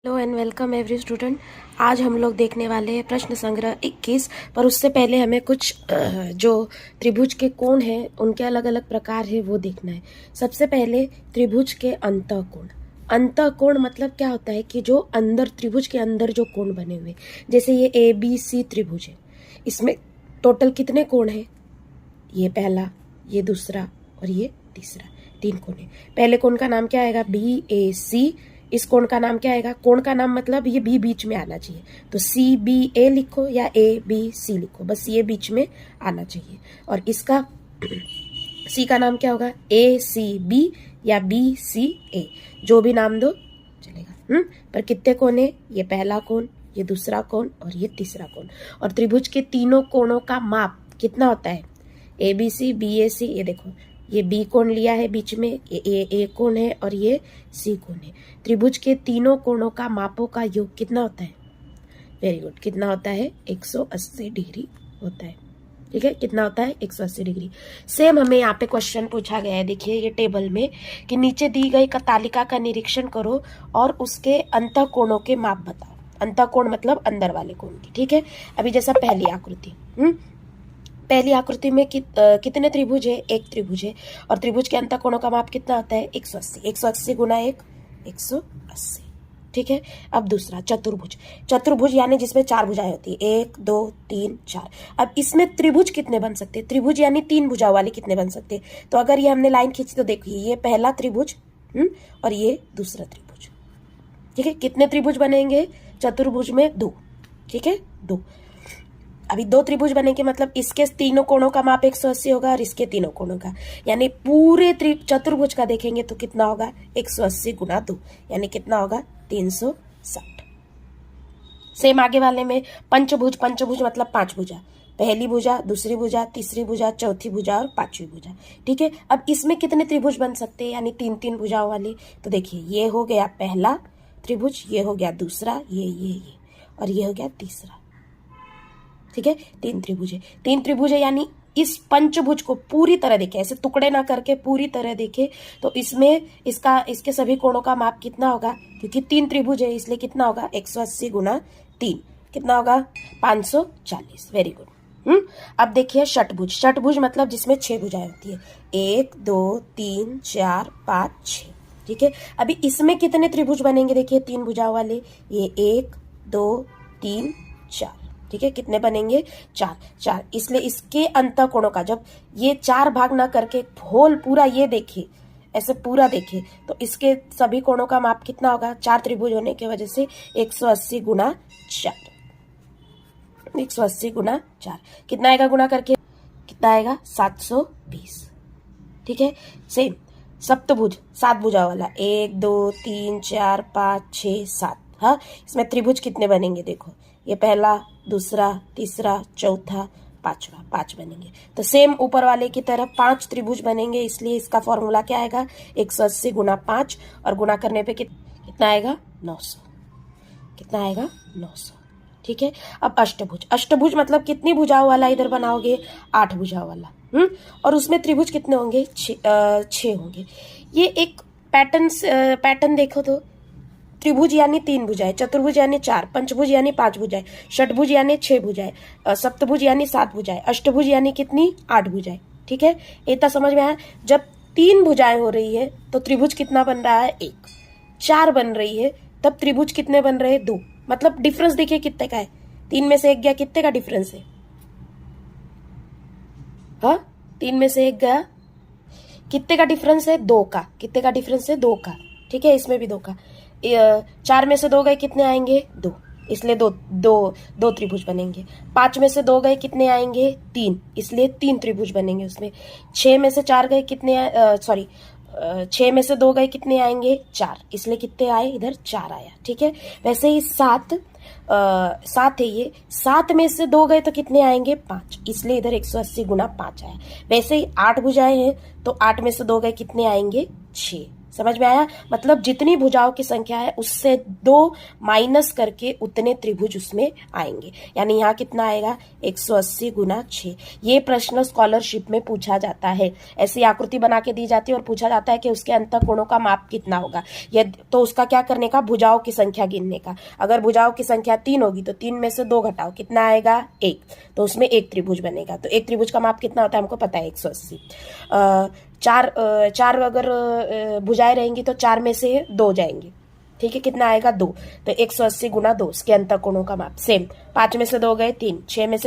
Hello and welcome every student. आज हम लोग देखने वाले हैं प्रश्न संग्रह 21। पर उससे पहले हमें कुछ जो त्रिभुज के कोण हैं उनके अलग अलग प्रकार है वो देखना है। सबसे पहले त्रिभुज के अंतःकोण। अंतःकोण मतलब क्या होता है कि जो अंदर त्रिभुज के अंदर जो कोण बने हुए, जैसे ये ABC त्रिभुज है, इसमें टोटल कितने कोण हैं? ये पहला, ये दूसरा और ये तीसरा, 3 कोण है। पहले कोण का नाम क्या आएगा? BAC। इस कोण का नाम क्या आएगा? कोण का नाम मतलब ये बी बीच में आना चाहिए, तो CBA लिखो या ABC लिखो, बस ये बीच में आना चाहिए। और इसका C का नाम क्या होगा? ACB या BCA, जो भी नाम दो चलेगा। पर कितने कोण है? ये पहला कोण, ये दूसरा कोण और ये तीसरा कोण। और त्रिभुज के तीनों कोणों का माप कितना होता है? ABC BAC, ये देखो, ये B कोण लिया है बीच में, ये A कोण है और ये C कोण है। त्रिभुज के तीनों कोणों का मापों का योग कितना होता है? वेरी गुड, कितना होता है? 180 डिग्री होता है। ठीक है, कितना होता है? 180 डिग्री। सेम हमें यहाँ पे क्वेश्चन पूछा गया है, देखिए ये टेबल में, कि नीचे दी गई तालिका का निरीक्षण करो और उसके अंतःकोणों के माप बताओ। अंतःकोण मतलब अंदर वाले कोण की। ठीक है, अभी जैसा पहली आकृति, पहली आकृति में कितने त्रिभुज है? एक त्रिभुज है। और त्रिभुज के अंतःकोणों का माप कितना होता है? 180। 180 गुना 1, 180। ठीक है, अब दूसरा चतुर्भुज। चतुर्भुज यानी जिसमें 4 भुजाएं होती है, 1 2 3 4। अब इसमें त्रिभुज कितने बन सकते हैं? त्रिभुज यानी 3 भुजाओं वाले कितने बन सकते हैं? तो अगर ये हमने लाइन खींची तो देखिए, ये पहला त्रिभुज और ये दूसरा त्रिभुज। ठीक है, कितने त्रिभुज बनेंगे चतुर्भुज में? 2। ठीक है, 2। अभी 2 त्रिभुज बनेंगे मतलब इसके तीनों कोणों का माप 180 होगा और इसके तीनों कोणों का, यानी पूरे चतुर्भुज का देखेंगे तो कितना होगा? 180 गुना 2, यानी कितना होगा? 360। सेम आगे वाले में पंचभुज। पंचभुज मतलब 5 भुजा, पहली भुजा, दूसरी भुजा, तीसरी भुजा, चौथी भुजा और 5वीं भुजा। ठीक है, अब इसमें कितने त्रिभुज बन सकते हैं, यानी 3-3 भुजाओं वाले? तो देखिए, ये हो गया पहला त्रिभुज, ये हो गया दूसरा, ये और ये हो गया तीसरा। ठीक है, 3 त्रिभुज है। 3 त्रिभुज है यानी इस पंचभुज को पूरी तरह देखे, ऐसे टुकड़े ना करके पूरी तरह देखे, तो इसमें इसके सभी कोणों का माप कितना होगा? क्योंकि 3 त्रिभुज है इसलिए कितना होगा? 180 गुना 3, कितना होगा? 540। Very good. अब देखिए षटभुज। षटभुज मतलब जिसमें 6 भुजाएं होती है, 1 2 3 4 5 6। ठीक है, अभी इसमें कितने त्रिभुज बनेंगे? देखिए 3 भुजाओं वाले, ये 1 2 3 4। ठीक है, कितने बनेंगे? 4। इसलिए इसके अंतःकोणों का, जब ये 4 भाग ना करके होल पूरा ये देखिए, ऐसे पूरा देखिए, तो इसके सभी कोणों का माप कितना होगा? 4 त्रिभुज होने की वजह से 180 गुना 4। 180 गुना 4 कितना आएगा? गुना करके कितना आएगा? 720। ठीक है, सेम सप्तभुज, 7 भुजा वाला, 1 2 3 4 5 6 7। हाँ, इसमें त्रिभुज कितने बनेंगे? देखो, ये पहला, दूसरा, तीसरा, चौथा, 5वां, 5 बनेंगे। तो सेम ऊपर वाले की तरफ 5 त्रिभुज बनेंगे, इसलिए इसका फॉर्मूला क्या आएगा? 180 गुना 5, और गुना करने पे कितना आएगा? 900। कितना आएगा? 900। ठीक है, अब अष्टभुज। अष्टभुज मतलब कितनी भुजाओं वाला इधर बनाओगे? 8 भुजाओं वाला। और उसमें त्रिभुज कितने होंगे? 6 होंगे। ये एक पैटर्न देखो तो, त्रिभुज यानी 3 भुजाएं, चतुर्भुज यानी 4, पंचभुज यानी 5 भुजाएं, षटभुज यानी 6 भुजाएं, सप्तभुज यानी 7 भुजाएं, अष्टभुज यानी कितनी? 8 भुजाएं। ठीक है, इतना समझ में आया? जब 3 भुजाएं हो रही है तो त्रिभुज कितना बन रहा है? 1। 4 बन रही है तब त्रिभुज कितने बन रहे हैं? 2। मतलब डिफरेंस देखिए कितने का है? 3 में से 1 गया, कितने का डिफरेंस है? हाँ, 3 में से 1 गया, कितने का डिफरेंस है? 2 का। कितने का डिफरेंस है? 2 का। ठीक है, इसमें भी 2 का। 4 में से 2 गए, कितने आएंगे? 2, इसलिए दो त्रिभुज बनेंगे। 5 में से 2 गए, कितने आएंगे? 3, इसलिए 3 त्रिभुज बनेंगे उसमें। 6 में से 4 गए, कितने 6 में से 2 गए, कितने आएंगे? 4, इसलिए कितने आए? इधर 4 आया। ठीक है, वैसे ही 7 है, ये 7 में से 2 गए तो कितने आएंगे? 5, इसलिए इधर 180 गुना 5 आया। वैसे ही 8 भुजाएं हैं तो 8 में से 2 गए, कितने आएंगे? 6, समझ में आया? मतलब जितनी भुजाओं की संख्या है उससे 2 माइनस करके उतने त्रिभुज उसमें आएंगे। यानी यहाँ कितना आएगा 180 गुना 6। ये प्रश्न स्कॉलरशिप में पूछा जाता है। ऐसी आकृति बना के दी जाती है और पूछा जाता है कि उसके अंतःकोणों का माप कितना होगा। तो उसका क्या करने का, भुजाओं की संख्या गिनने का। अगर भुजाओं की संख्या 3 होगी तो 3 में से 2 घटाओ, कितना आएगा 1, तो उसमें एक त्रिभुज बनेगा। तो एक त्रिभुज का माप कितना होता है हमको पता है 180। चार अगर भुजाएं रहेंगी तो 4 में से 2 जाएंगी, ठीक है, कितना आएगा 2। तो 180 गुना 2 इसके अंतःकोणों का माप। सेम 5 में से 2 गए 3, 6 में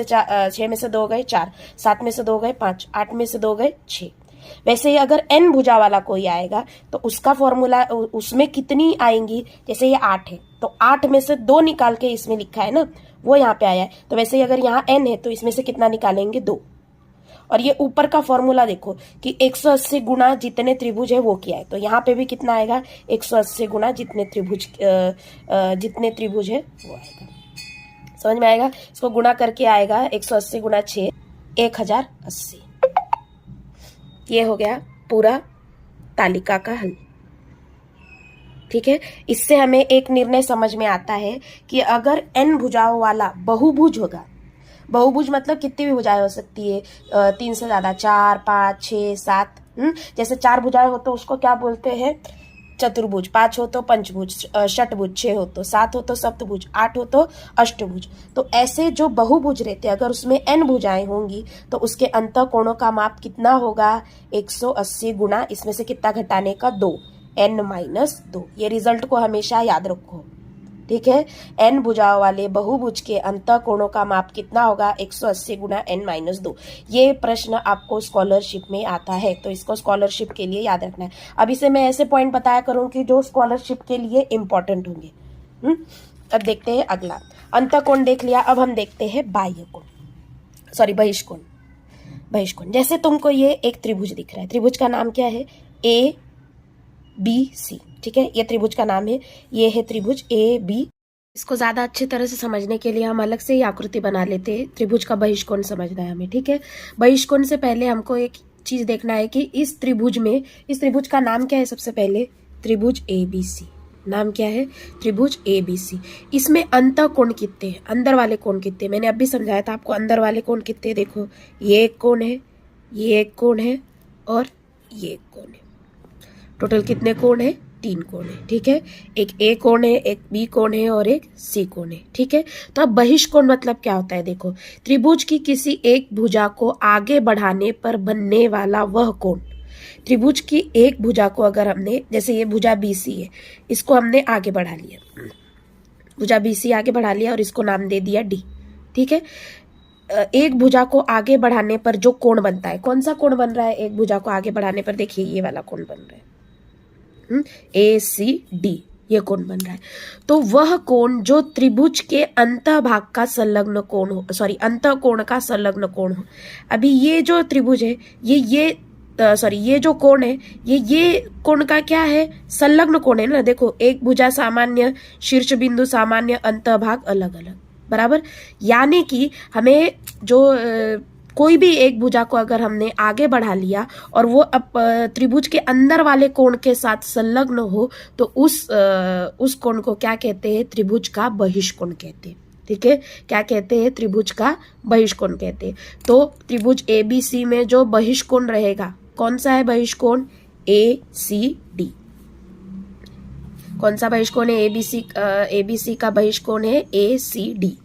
से 2 गए 4, 7 में से 2 गए 5, 8 में से 2 गए 6। वैसे ही अगर n भुजा वाला कोई आएगा तो उसका फॉर्मूला, उसमें कितनी आएंगी, जैसे ये 8 है तो 8 में से 2 निकाल के इसमें लिखा है ना, वो यहाँ पे आया है। तो वैसे ही अगर यहाँ n है तो इसमें से कितना निकालेंगे 2। और ये ऊपर का फॉर्मूला देखो कि 180 गुना जितने त्रिभुज है वो किया है, तो यहाँ पे भी कितना आएगा 180 गुना जितने त्रिभुज है वो आएगा। समझ में आएगा? इसको गुणा करके आएगा 180 गुना 6 1080। ये हो गया पूरा तालिका का हल। ठीक है, इससे हमें एक निर्णय समझ में आता है कि अगर n भुजाओं वाला बहुभुज होगा, बहुभुज मतलब कितनी भी भुजाएं हो सकती है, 3 से ज्यादा, 4, 5, 6, 7। जैसे 4 भुजाएं हो तो उसको क्या बोलते हैं चतुर्भुज, 5 हो तो पंचभुज, षटभुज, 6 हो तो 7 हो तो सप्तभुज, 8 हो तो अष्टभुज। तो ऐसे जो बहुभुज रहते हैं अगर उसमें n भुजाएं होंगी तो उसके अंतःकोणों का माप कितना होगा 180 गुना इसमें से कितना घटाने का 2, n-2। ये रिजल्ट को हमेशा याद रखो। ठीक है, n भुजाओं वाले बहुभुज के अंतःकोणों का माप कितना होगा 180 गुना n-2। ये प्रश्न आपको स्कॉलरशिप में आता है, तो इसको स्कॉलरशिप के लिए याद रखना है। अभी से मैं ऐसे पॉइंट बताया करूं कि जो स्कॉलरशिप के लिए इंपॉर्टेंट होंगे। अब देखते हैं अगला। अंतःकोण देख लिया, अब हम देखते हैं बाह्य कोण, सॉरी बहिष्कोण। बहिष्कोण, जैसे तुमको ये एक त्रिभुज दिख रहा है, त्रिभुज का नाम क्या है ABC। ठीक है, ये त्रिभुज का नाम है, ये है त्रिभुज AB। इसको ज्यादा अच्छी तरह से समझने के लिए हम अलग से ही आकृति बना लेते हैं। त्रिभुज का बहिष्कोण समझना है हमें। ठीक है, बहिष्कोण से पहले हमको एक चीज देखना है कि इस त्रिभुज में, इस त्रिभुज का नाम क्या है सबसे पहले, त्रिभुज ABC। नाम क्या है, त्रिभुज ABC। इसमें अंतःकोण कितने हैं, अंदर वाले कोण कितने, मैंने अभी समझाया था आपको अंदर वाले कोण कितने। देखो ये एक कोण है, ये एक कोण है और ये एक कोण है। टोटल कितने कोण है, 3 कोण है। ठीक है, एक A कोण है, एक B कोण है और एक C कोण है। ठीक है, तो अब बहिष्कोण मतलब क्या होता है, देखो त्रिभुज की किसी एक भुजा को आगे बढ़ाने पर बनने वाला वह कोण। त्रिभुज की एक भुजा को अगर हमने, जैसे ये भुजा BC है, इसको हमने आगे बढ़ा लिया, भुजा BC आगे बढ़ा लिया और इसको नाम दे दिया D। ठीक है, एक भुजा को आगे बढ़ाने पर जो कोण बनता है, कौन सा कोण बन रहा है एक भुजा को आगे बढ़ाने पर, देखिए ये वाला कोण बन रहा है ACD, ये कोण बन रहा है। तो वह कोण जो त्रिभुज के अंतःभाग का संलग्न कोण हो, सॉरी अंतःकोण का संलग्न कोण हो। अभी ये जो त्रिभुज है ये जो कोण है ये कोण का क्या है, संलग्न कोण है ना। देखो एक भुजा सामान्य, शीर्ष बिंदु सामान्य, अंतःभाग अलग अलग, बराबर। यानी कि हमें जो कोई भी एक भुजा को अगर हमने आगे बढ़ा लिया और वो अब त्रिभुज के अंदर वाले कोण के साथ संलग्न हो तो उस कोण को क्या कहते हैं, त्रिभुज का बहिष्कोण कहते हैं। ठीक है, क्या कहते हैं, त्रिभुज का बहिष्कोण कहते हैं। तो त्रिभुज ABC में जो बहिष्कोण रहेगा, कौन सा है बहिष्कोण, ACD। कौन सा बहिष्कोण है, ABC का बहिष्कोण है ACD।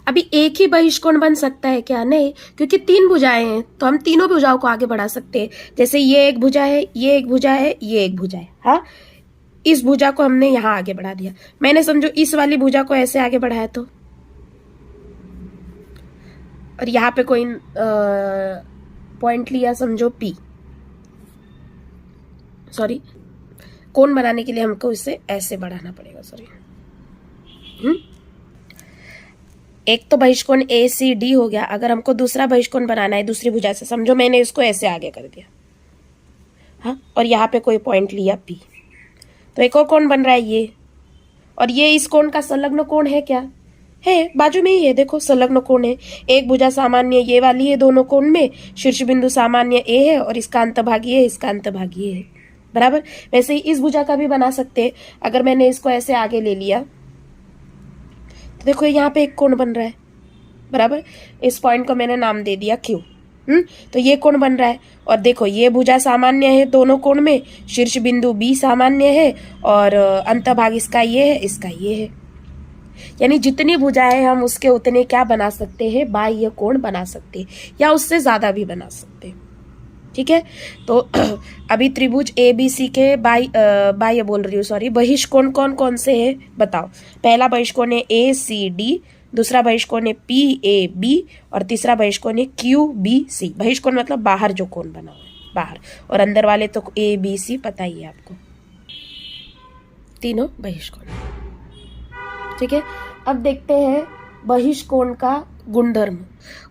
अभी एक ही बहिष्कोण बन सकता है क्या, नहीं, क्योंकि 3 भुजाएं हैं तो हम तीनों भुजाओं को आगे बढ़ा सकते हैं। जैसे ये एक भुजा है, ये एक भुजा है, ये एक भुजा है। हाँ, इस भुजा को हमने यहां आगे बढ़ा दिया, मैंने समझो इस वाली भुजा को ऐसे आगे बढ़ाया तो, और यहाँ पे कोई पॉइंट लिया समझो P, सॉरी कोण बनाने के लिए हमको इसे ऐसे बढ़ाना पड़ेगा, सॉरी। एक तो बहिष्कोण ACD हो गया। अगर हमको दूसरा बहिष्कोण बनाना है दूसरी भुजा से, समझो मैंने इसको ऐसे आगे कर दिया, हाँ, और यहाँ पे कोई पॉइंट लिया P, तो एक और कोण बन रहा है ये, और ये इस कोण का संलग्न कोण है क्या, है, बाजू में ही है, देखो संलग्न कोण है। एक भुजा सामान्य ये वाली है दोनों कोण में, शीर्ष बिंदु सामान्य A है और इसका अंतभाग ये है, इसका अंतभाग ये है। बराबर। वैसे ही इस भुजा का भी बना सकते हैं। अगर मैंने इसको ऐसे आगे ले लिया तो देखो यहाँ पे एक कोण बन रहा है, बराबर। इस पॉइंट को मैंने नाम दे दिया क्यू। तो ये कोण बन रहा है, और देखो ये भुजा सामान्य है दोनों कोण में, शीर्ष बिंदु बी सामान्य है, और अंतभाग इसका ये है, इसका ये है। यानी जितनी भुजाएं है हम उसके उतने क्या बना सकते हैं, बाह्य कोण बना सकते हैं, या उससे ज्यादा भी बना सकते हैं। ठीक है, तो अभी त्रिभुज ए बी सी के बाह्य बोल रही हूँ, सॉरी, बहिष्कोण कौन कौन से है बताओ। पहला बहिष्कोण है ए सी डी, दूसरा बहिष्कोण है पी ए बी, और तीसरा बहिष्कोण है क्यू बी सी। बहिष्कोण मतलब बाहर जो कोण बना हुआ है, बाहर, और अंदर वाले तो ए बी सी पता ही है आपको, तीनों बहिष्कोण। ठीक है, अब देखते हैं बहिष्कोण का गुणधर्म।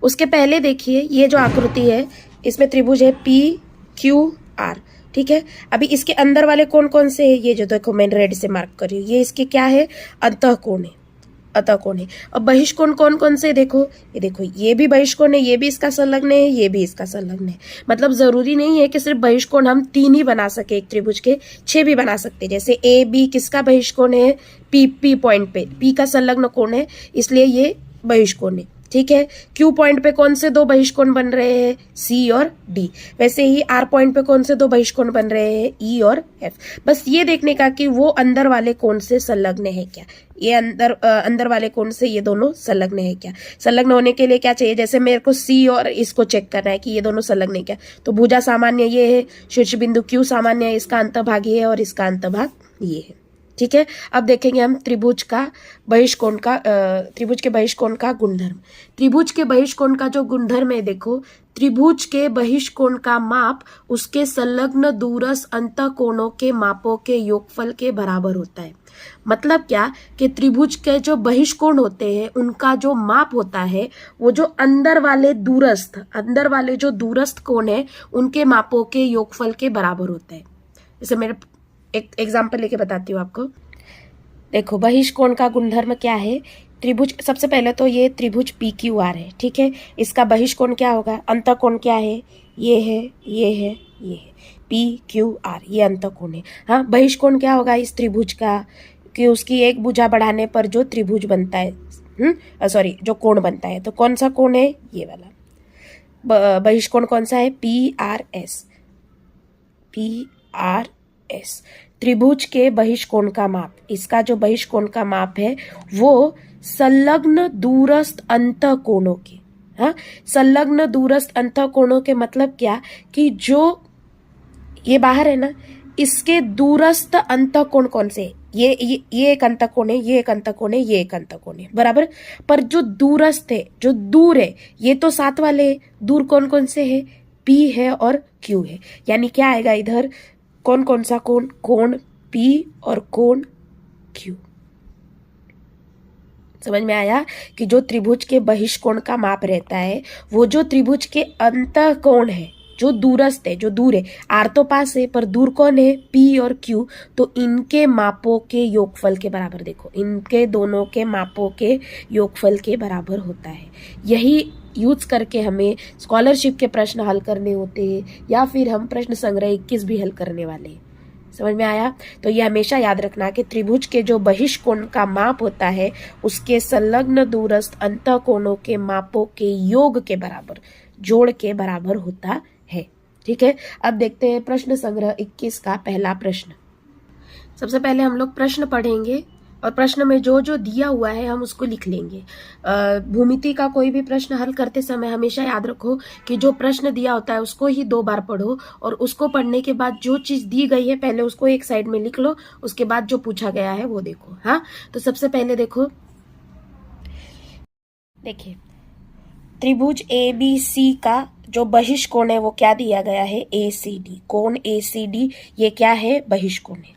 उसके पहले देखिए ये जो आकृति है इसमें त्रिभुज है पी क्यू आर। ठीक है, अभी इसके अंदर वाले कोण कौन से है, ये जो देखो मैं रेड से मार्क कर रही हूँ, ये इसके क्या है, अंतःकोण है, अंतःकोण है। अब बहिष्कोण कौन कौन से, देखो ये, देखो ये भी बहिष्कोण है, ये भी इसका संलग्न है, ये भी इसका संलग्न है। मतलब जरूरी नहीं है कि सिर्फ बहिष्कोण हम 3 ही बना सके, एक त्रिभुज के 6 भी बना सकते हैं। जैसे ए बी किसका बहिष्कोण है, पी पॉइंट पे पी का संलग्न कोण है, इसलिए ये बहिष्कोण है। ठीक है, क्यू पॉइंट पे कौन से 2 बहिष्कोण बन रहे हैं, सी और डी। वैसे ही आर पॉइंट पे कौन से 2 बहिष्कोण बन रहे हैं, ई और एफ। बस ये देखने का कि वो अंदर वाले कोण से संलग्न है क्या, ये अंदर वाले कोण से ये दोनों संलग्न है क्या। संलग्न होने के लिए क्या चाहिए, जैसे मेरे को सी और इसको चेक करना है कि ये दोनों संलग्न है क्या, तो भुजा सामान्य ये है, शीर्ष बिंदु क्यू सामान्य है, इसका अंतभाग ये है और इसका अंतभाग ये है। ठीक है, अब देखेंगे हम त्रिभुज का बहिष्कोण का त्रिभुज के बहिष्कोण का गुणधर्म। त्रिभुज के बहिष्कोण का जो गुणधर्म है, देखो त्रिभुज के बहिष्कोण का माप उसके संलग्न दूरस्थ अंतःकोणों के मापों के योगफल के बराबर होता है। मतलब क्या कि त्रिभुज के जो बहिष्कोण होते हैं उनका जो माप होता है वो जो अंदर वाले जो दूरस्थ कोण है उनके मापों के योगफल के बराबर होता है। जैसे मेरे एक एग्जाम्पल लेके बताती हूँ आपको। देखो बहिष्कोण का गुणधर्म क्या है, त्रिभुज, सबसे पहले तो ये त्रिभुज पी क्यू आर है। ठीक है, इसका बहिष्कोण क्या होगा, अंतःकोण क्या है, ये है, ये है, ये है, पी क्यू आर, ये अंतःकोण है। हाँ, बहिष्कोण क्या होगा इस त्रिभुज का, कि उसकी एक भुजा बढ़ाने पर जो त्रिभुज बनता है, सॉरी जो कोण बनता है, तो कौन सा कोण है, ये वाला। बहिष्कोण कौन सा है, P R S, P R S. त्रिभुज के बहिष्कोण का माप, इसका जो बहिष्कोण का माप है वो संलग्न दूरस्थ अंतःकोणों के, हाँ, संलग्न दूरस्थ अंतःकोणों के मतलब क्या कि जो ये बाहर है ना, इसके दूरस्थ अंतःकोण कौन से, ये एक अंतःकोण है, ये एक अंतःकोण है, ये एक अंतःकोण है, बराबर। पर जो दूरस्थ है, जो दूर है, ये तो साथ वाले दूर कौन कौन से है, पी है और क्यू है। यानी क्या आएगा इधर, कौन कौन सा कोण, कोण पी और कोण क्यू। समझ में आया कि जो त्रिभुज के बहिष्कोण का माप रहता है वो जो त्रिभुज के अंतःकोण है, जो दूरस्थ है, जो दूर है, आर तो पास है पर दूर कौन है, पी और क्यू, तो इनके मापों के योगफल के बराबर। देखो इनके दोनों के मापों के योगफल के बराबर होता है। यही यूज करके हमें स्कॉलरशिप के प्रश्न हल करने होते हैं, या फिर हम प्रश्न संग्रह 21 भी हल करने वाले हैं। समझ में आया, तो ये हमेशा याद रखना कि त्रिभुज के जो बहिष्कोण का माप होता है उसके संलग्न दूरस्थ अंतःकोणों के मापों के योग के बराबर, जोड़ के बराबर होता है। ठीक है, अब देखते हैं प्रश्न संग्रह 21 का पहला प्रश्न। सबसे पहले हम लोग प्रश्न पढ़ेंगे और प्रश्न में जो जो दिया हुआ है हम उसको लिख लेंगे। भूमिति का कोई भी प्रश्न हल करते समय हमेशा याद रखो कि जो प्रश्न दिया होता है उसको ही 2 बार पढ़ो, और उसको पढ़ने के बाद जो चीज दी गई है पहले उसको एक साइड में लिख लो, उसके बाद जो पूछा गया है वो देखो। हाँ, तो सबसे पहले देखो, देखिए त्रिभुज ए बी सी का जो बहिष्कोण है वो क्या दिया गया है, ए सी डी। कोण ए सी डी ये क्या है, बहिष्कोण है।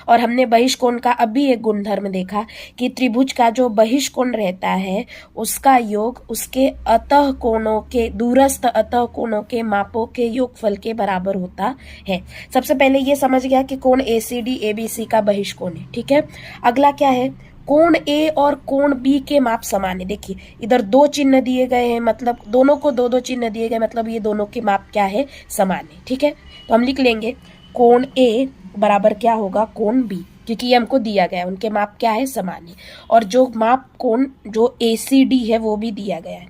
और हमने बहिष्कोण का अभी एक गुणधर्म देखा कि त्रिभुज का जो बहिष्कोण रहता है उसका योग उसके अतः कोणों के, दूरस्थ अतः कोणों के मापों के योगफल के बराबर होता है। सबसे पहले ये समझ गया कि कोण एसीडी एबीसी का बहिष्कोण है। ठीक है, अगला क्या है, कोण ए और कोण बी के माप समान है। देखिए इधर 2 चिन्ह दिए गए हैं, मतलब दोनों को 2-2 चिन्ह दिए गए, मतलब ये दोनों के माप क्या है, समान है। ठीक है, तो हम लिख लेंगे कोण ए बराबर क्या होगा कोण बी, क्योंकि ये हमको दिया गया है, उनके माप क्या है समान है। और जो माप कोण जो ACD है वो भी दिया गया है,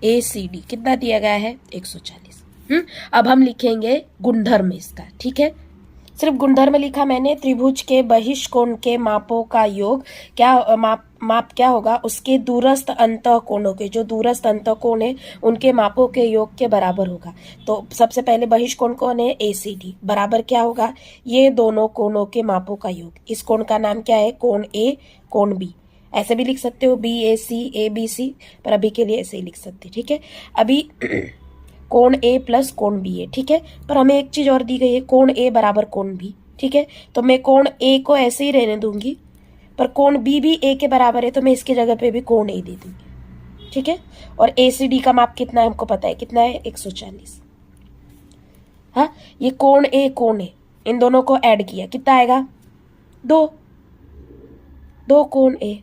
ACD कितना दिया गया है 140। अब हम लिखेंगे गुणधर्म इसका, ठीक है। सिर्फ गुणधर्म लिखा मैंने, त्रिभुज के बहिष्कोण के मापों का योग क्या माप क्या होगा उसके दूरस्थ अंतःकोणों के, जो दूरस्थ अंतःकोण है उनके मापों के योग के बराबर होगा। तो सबसे पहले बहिष्कोण कौन है ACD, बराबर क्या होगा ये दोनों कोणों के मापों का योग। इस कोण का नाम क्या है कोण A कोण B, ऐसे भी लिख सकते हो BAC ABC, पर अभी के लिए ऐसे ही लिख सकते, ठीक है। अभी कोण A प्लस कोण B है, ठीक है। पर हमें एक चीज और दी गई है कोण A बराबर कोण B, ठीक है। तो मैं कोण A को ऐसे ही रहने दूंगी, पर कोण B भी A के बराबर है तो मैं इसकी जगह पे भी कोण A दे दूंगी, ठीक है। और ACD का माप कितना है हमको पता है, कितना है 140। हाँ, ये कोण A कोण A इन दोनों को ऐड किया कितना आएगा 2 कोण A,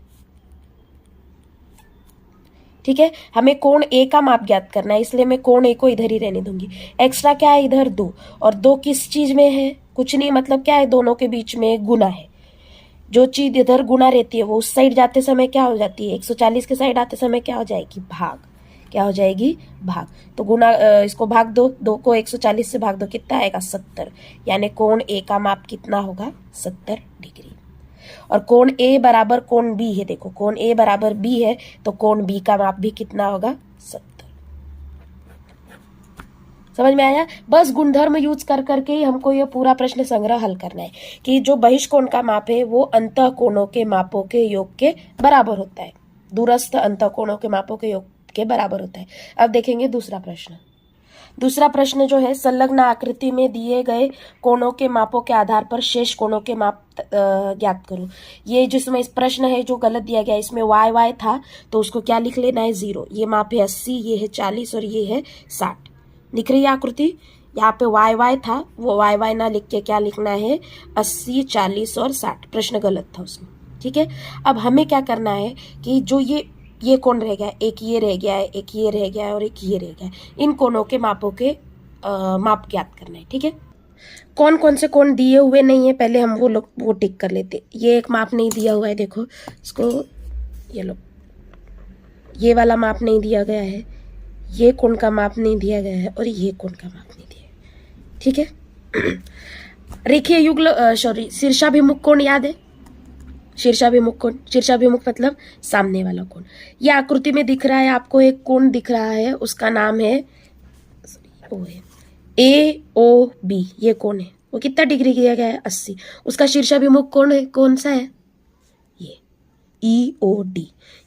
ठीक है। हमें कोण A का माप ज्ञात करना है, इसलिए मैं कोण A को इधर ही रहने दूंगी। एक्स्ट्रा क्या है इधर 2, और 2 किस चीज में है कुछ नहीं, मतलब क्या है दोनों के बीच में गुना है। जो चीज इधर गुना रहती है वो उस साइड जाते समय क्या हो जाती है 140 के साइड आते समय क्या हो जाएगी भाग, क्या हो जाएगी भाग। तो गुना इसको भाग दो, 2 को 140 से भाग दो कितना आएगा 70, यानी कोण A का माप कितना होगा 70 डिग्री। और कोण A बराबर कोण B है, देखो कोण A बराबर B है तो कोण B का माप भी कितना होगा 70। समझ में आया। बस गुणधर्म यूज कर करके ही हमको ये पूरा प्रश्न संग्रह हल करना है कि जो बहिष्कोण का माप है वो अंतः कोणों के मापों के योग के बराबर होता है, दूरस्थ अंतः कोणों के मापों के योग के बराबर होता है। अब देखेंगे दूसरा प्रश्न। दूसरा प्रश्न जो है संलग्न आकृति में दिए गए कोणों के मापों के आधार पर शेष कोणों के माप ज्ञात करो। ये जिसमें इस प्रश्न है जो गलत दिया गया, इसमें y था तो उसको क्या लिख लेना है 0। ये माप है 80, ये है 40 और ये है 60। दिख रही है आकृति, यहाँ पे y था वो y ना लिख के क्या लिखना है 80 40 और 60, प्रश्न गलत था उसमें, ठीक है। अब हमें क्या करना है कि जो ये कोण रह गया, एक ये रह गया है, एक ये रह गया है और एक ये रह गया है, इन कोणों के मापों के माप ज्ञात करना है, ठीक है। कौन कौन से कोण दिए हुए नहीं है पहले हम वो टिक कर लेते। ये एक माप नहीं दिया हुआ है, देखो इसको ये लो, ये वाला माप नहीं दिया गया है, ये कोण का माप नहीं दिया गया है और ये कोण का माप नहीं दिया है, ठीक है। रेखीय युगल शीर्षाभिमुख कोण याद है, शीर्षाभिमुख कोण, शीर्षाभिमुख मतलब सामने वाला कोण। ये आकृति में दिख रहा है आपको एक कोण दिख रहा है, उसका नाम है AOB, ये कोण है वो कितना डिग्री किया गया है 80। उसका शीर्षाभिमुख कोण है कौन सा है ये EOD,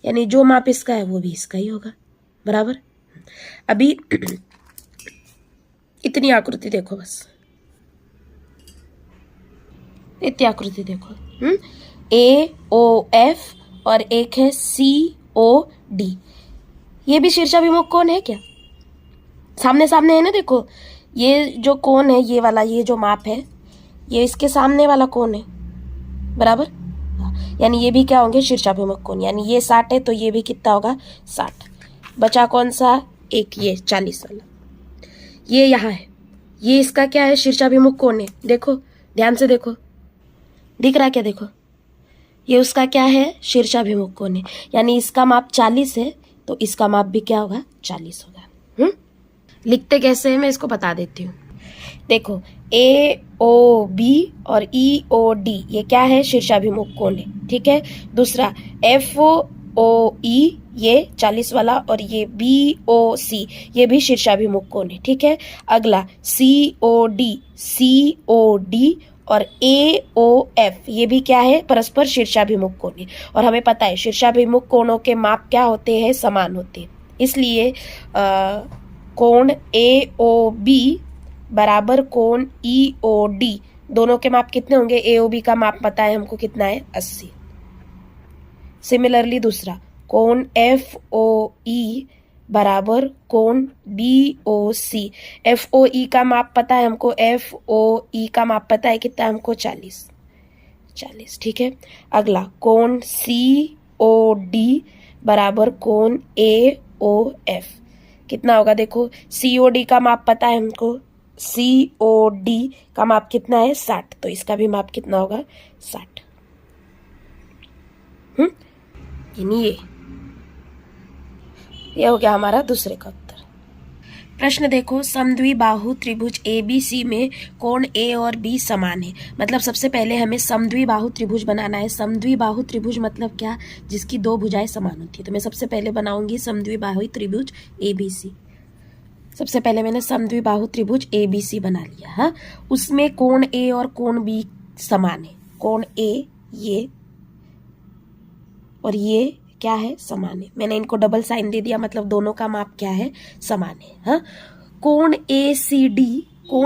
यानी जो माप इसका है वो भी इसका ही होगा, बराबर। अभी इतनी आकृति देखो, बस इतनी आकृति देखो, AOF और एक है COD, ये भी शीर्षाभिमुख कोण है क्या, सामने सामने है ना। देखो ये जो कोण है ये वाला, ये जो माप है ये इसके सामने वाला कोण है, बराबर। यानी ये भी क्या होंगे शीर्षाभिमुख कोण, यानी ये 60 है तो ये भी कितना होगा 60। बचा कौन सा एक, ये 40 वाला, ये यहाँ है, ये इसका क्या है शीर्षाभिमुख कोण है। देखो ध्यान से देखो, दिख रहा क्या, देखो ये उसका क्या है शीर्षाभिमुख कोण है, यानी इसका माप 40 है तो इसका माप भी क्या होगा 40 होगा। लिखते कैसे है मैं इसको बता देती हूँ। देखो AOB और EOD ये क्या है शीर्षाभिमुख कोण है, ठीक है। दूसरा FOE ये 40 वाला और ये BOC ये भी शीर्षाभिमुख कोण है, ठीक है। अगला COD और AOF ये भी क्या है परस्पर शीर्षाभिमुख कोण है। और हमें पता है शीर्षाभिमुख कोणों के माप क्या होते हैं समान होते हैं, इसलिए कोण AOB बराबर कोण EOD दोनों के माप कितने होंगे, AOB का माप पता है हमको कितना है 80। सिमिलरली दूसरा कोण FOE बराबर कोण BOC, FOE का माप पता है हमको, FOE का माप पता है कितना है हमको 40, ठीक है। अगला कोण COD बराबर कोण AOF कितना होगा, देखो COD का माप पता है हमको COD का माप कितना है 60, तो इसका भी माप कितना होगा 60। यानी ये हो गया हमारा दूसरे का उत्तर। प्रश्न देखो, समद्विबाहु त्रिभुज ABC में कोण A और B समान है। मतलब सबसे पहले हमें समद्विबाहु त्रिभुज बनाना है। समद्विबाहु त्रिभुज मतलब क्या, जिसकी दो भुजाएं समान होती है। तो मैं सबसे पहले बनाऊंगी समद्विबाहु त्रिभुज ABC। सबसे पहले मैंने समद्विबाहु त्रिभुज ABC बना लिया। हाँ, उसमें कोण A और कोण B समान है। कोण A ये और ये क्या है, समान है। मैंने इनको डबल साइन दे दिया, मतलब दोनों का माप क्या है, समान है। हाँ, कोण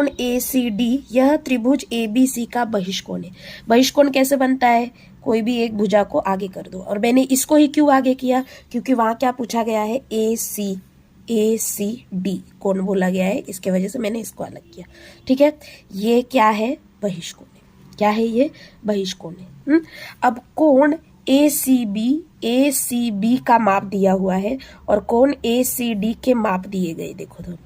ACD यह त्रिभुज ABC का बहिष्कोण है। बहिष्कोण कैसे बनता है, कोई भी एक भुजा को आगे कर दो। और मैंने इसको ही क्यों आगे किया, क्योंकि वहां क्या पूछा गया है, ACD कोण बोला गया है, इसके वजह से मैंने इसको अलग किया। ठीक है, ये क्या है, बहिष्कोण है। क्या है ये, बहिष्कोण है। अब कोण ACB का माप दिया हुआ है और कोण ACD के माप दिए गए। देखो तो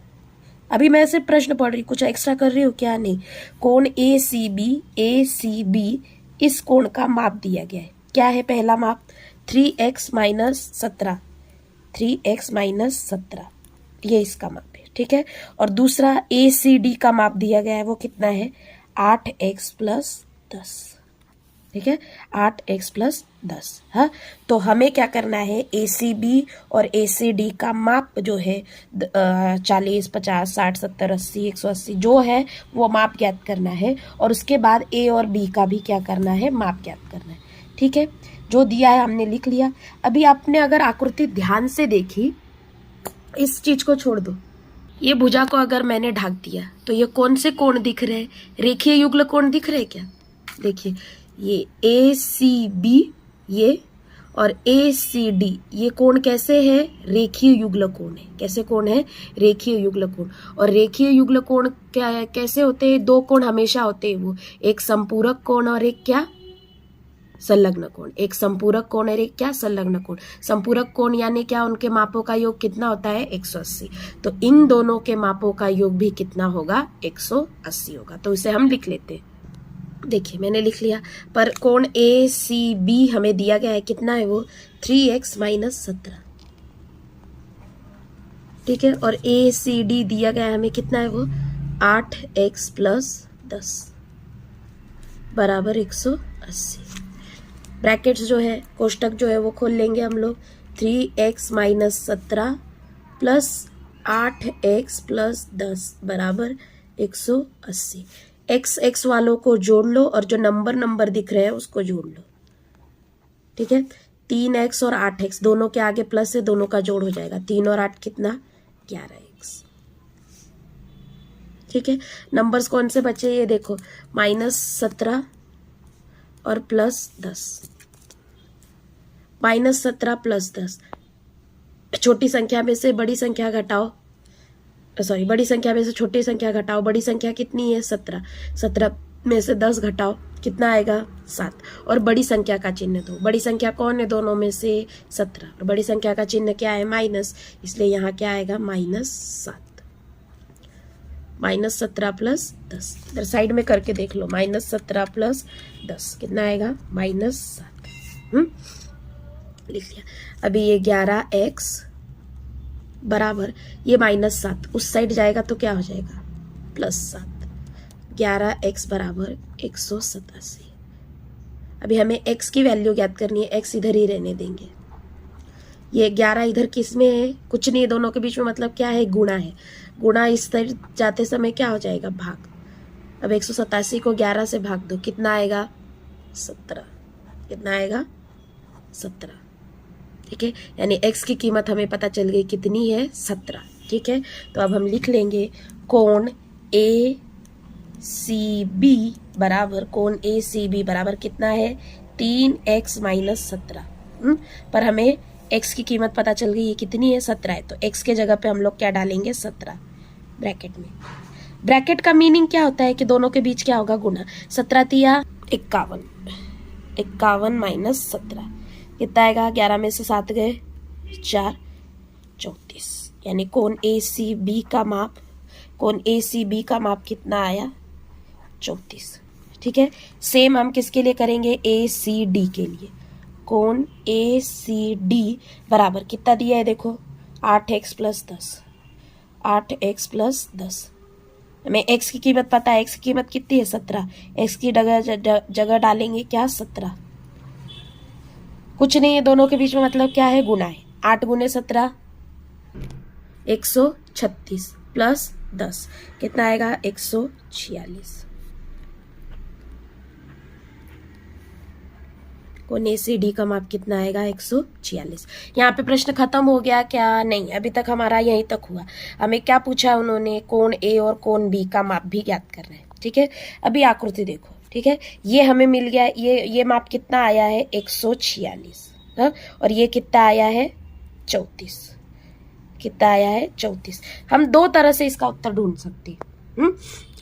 अभी मैं सिर्फ प्रश्न पढ़ रही, कुछ एक्स्ट्रा कर रही हूँ क्या, नहीं। कोण ACB इस कोण का माप दिया गया है। क्या है पहला माप, 3x माइनस 17, ये इसका माप है। ठीक है, और दूसरा ACD का माप दिया गया है, वो कितना है, 8x प्लस 10। ठीक है, 8x प्लस 10। हाँ, तो हमें क्या करना है, ACB और ACD का माप जो है 40, 50, 60, 70, 80, 180 जो है वो माप ज्ञात करना है। और उसके बाद A और B का भी क्या करना है, माप ज्ञात करना है। ठीक है, जो दिया है हमने लिख लिया। अभी आपने अगर आकृति ध्यान से देखी, इस चीज को छोड़ दो, ये भुजा को अगर मैंने ढक दिया तो ये कौन से कोण दिख रहे हैं, रेखीय युगल कोण दिख रहे क्या। देखिए, ये ACB ये और ACD ये कोण कैसे है, रेखीय युगल कोण है। कैसे कोण है, रेखीय युगल कोण। और रेखीय युगल कोण क्या है, कैसे होते हैं, दो कोण हमेशा होते हैं, वो एक संपूरक कोण और एक क्या, संलग्न कोण। एक संपूरक कोण और एक क्या, संलग्न कोण। संपूरक कोण यानी क्या, उनके मापों का योग कितना होता है, 180। तो इन दोनों के मापों का योग भी कितना होगा, 180 होगा। तो इसे हम लिख लेते हैं। देखिए मैंने लिख लिया, पर कोण ACB हमें दिया गया है, कितना है वो, 3x माइनस 17। ठीक है, और ACD दिया गया है हमें, कितना है वो, 8x प्लस 10 बराबर 180। ब्रैकेट्स जो है, कोष्टक जो है वो खोल लेंगे हम लोग। 3x minus 17 plus 8x plus 10 बराबर 180। x वालों को जोड़ लो और जो नंबर दिख रहे हैं उसको जोड़ लो। ठीक है, 3x और 8x दोनों के आगे प्लस है, दोनों का जोड़ हो जाएगा। 3 और 8 कितना, 11x। ठीक है, नंबर्स कौन से बचे, ये देखो, -17 और +10। -17 प्लस 10, छोटी संख्या में से बड़ी संख्या घटाओ, सॉरी, बड़ी संख्या में से छोटी संख्या घटाओ। बड़ी संख्या कितनी है, 17। 17 में से 10 घटाओ, कितना आएगा, 7। और बड़ी संख्या का चिन्ह दो। बड़ी संख्या कौन है दोनों में से, 17। और बड़ी संख्या का चिन्ह क्या है, माइनस, इसलिए यहाँ क्या आएगा, -7। -17 प्लस 10, इधर साइड में करके देख लो, -17 प्लस 10 कितना आएगा, -7। लिख लिया। अभी ये 11x बराबर, ये -7 उस साइड जाएगा तो क्या हो जाएगा, +7। 11x बराबर 187। अभी हमें x की वैल्यू ज्ञात करनी है, x इधर ही रहने देंगे। ये 11 इधर किस में है, कुछ नहीं, दोनों के बीच में मतलब क्या है, गुणा है। गुणा इस तरह जाते समय क्या हो जाएगा, भाग। अब 187 को 11 से भाग दो, कितना आएगा, 17। कितना आएगा, 17। ठीक है, यानी x की कीमत हमें पता चल गई, कितनी है, 17। ठीक है, तो अब हम लिख लेंगे कोण ACB बराबर, कोण ACB बराबर कितना है, 3x माइनस 17। पर हमें x की कीमत पता चल गई, ये कितनी है, 17 है। तो x के जगह पे हम लोग क्या डालेंगे, 17 ब्रैकेट में। ब्रैकेट का मीनिंग क्या होता है कि दोनों के बीच क्या होगा, गुना। 17 तिया 51, 51 माइनस 17 कितना आएगा, 11 में से 7 गए 4, 34। यानी कोण ACB का माप कोण ए सी बी का माप कितना आया 34। ठीक है, सेम हम किसके लिए करेंगे, ए सी डी के लिए। कोण ए सी डी बराबर कितना दिया है देखो 8x + 10, 8x + 10। हमें x की कीमत पता है, x की कीमत कितनी है 17, x की जगह डालेंगे क्या 17, कुछ नहीं है, दोनों के बीच में मतलब क्या है, गुना है। 8 × 17 136 + 10 कितना आएगा 146। कोण ए सी डी का माप कितना आएगा 146। यहाँ पे प्रश्न खत्म हो गया क्या, नहीं, अभी तक हमारा यहीं तक हुआ। हमें क्या पूछा उन्होंने, कोण ए और कोण बी का माप भी ज्ञात करना है। ठीक है, अभी आकृति देखो। ठीक है, ये हमें मिल गया, ये माप कितना आया है 146, और ये कितना आया है 34, कितना आया है 34। हम दो तरह से इसका उत्तर ढूंढ सकते हैं।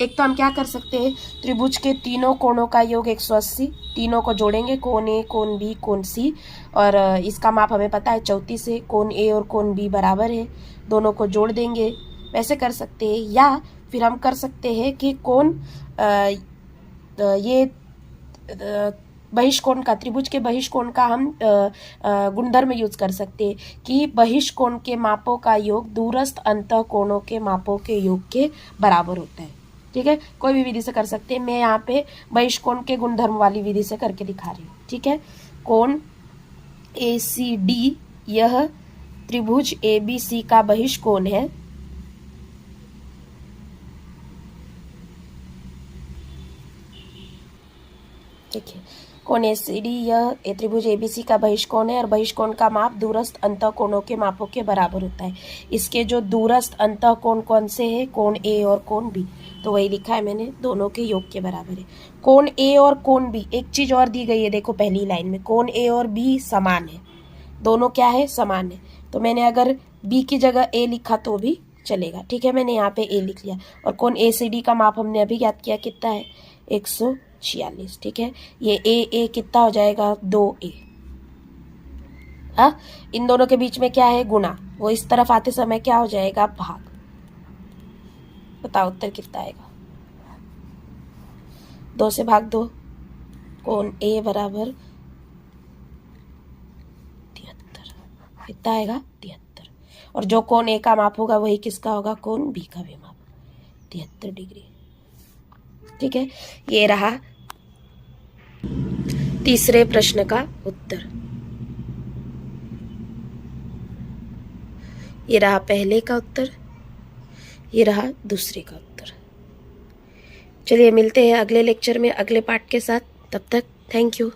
एक तो हम क्या कर सकते हैं, त्रिभुज के तीनों कोणों का योग 180, तीनों को जोड़ेंगे, कोण ए, कोण बी, कोण सी, और इसका माप हमें पता है 34 है। कोण ए और कोण बी बराबर है, दोनों को जोड़ देंगे, वैसे कर सकते हैं। या फिर हम कर सकते हैं कि कोण ये बहिष्कोण का, त्रिभुज के बहिष्कोण का हम गुणधर्म यूज कर सकते हैं कि बहिष्कोण के मापों का योग दूरस्थ अंतः कोणों के मापों के योग के बराबर होता है। ठीक है, कोई भी विधि से कर सकते हैं, मैं यहाँ पे बहिष्कोण के गुणधर्म वाली विधि से करके दिखा रही हूँ। ठीक है, कोण ए सी डी यह त्रिभुज ए बी सी का बहिष्कोण है। देखिए, कोण ए सी डी यह त्रिभुज एबीसी का बहिष्कोण है और बहिष्कोण का माप दूरस्थ अंतः कोणों के मापों के बराबर होता है। इसके जो दूरस्थ अंतः कोण कौन से हैं, कोण ए और कोण बी, तो वही लिखा है मैंने, दोनों के योग के बराबर है। कोण ए और कोण बी, एक चीज और दी गई है देखो पहली लाइन में, कोण ए और बी समान है, दोनों क्या है, समान है। तो मैंने अगर बी की जगह ए लिखा तो भी चलेगा। ठीक है, मैंने यहाँ पे ए लिख लिया। और कोण ए सी डी का माप हमने अभी याद किया, कितना है 146। ठीक है, ये ए कितना हो जाएगा 2a। हाँ, इन दोनों के बीच में क्या है, गुना, वो इस तरफ आते समय क्या हो जाएगा, भाग। बताओ उत्तर कितना आएगा, 2 से भाग दो, कोण ए बराबर 73, कितना आएगा 73। और जो कोण ए का माप होगा वही किसका होगा, कोण बी का भी माप, 73 डिग्री। ठीक है, ये रहा तीसरे प्रश्न का उत्तर। ये रहा पहले का उत्तर, ये रहा दूसरे का उत्तर। चलिए मिलते हैं अगले लेक्चर में अगले पार्ट के साथ, तब तक थैंक यू।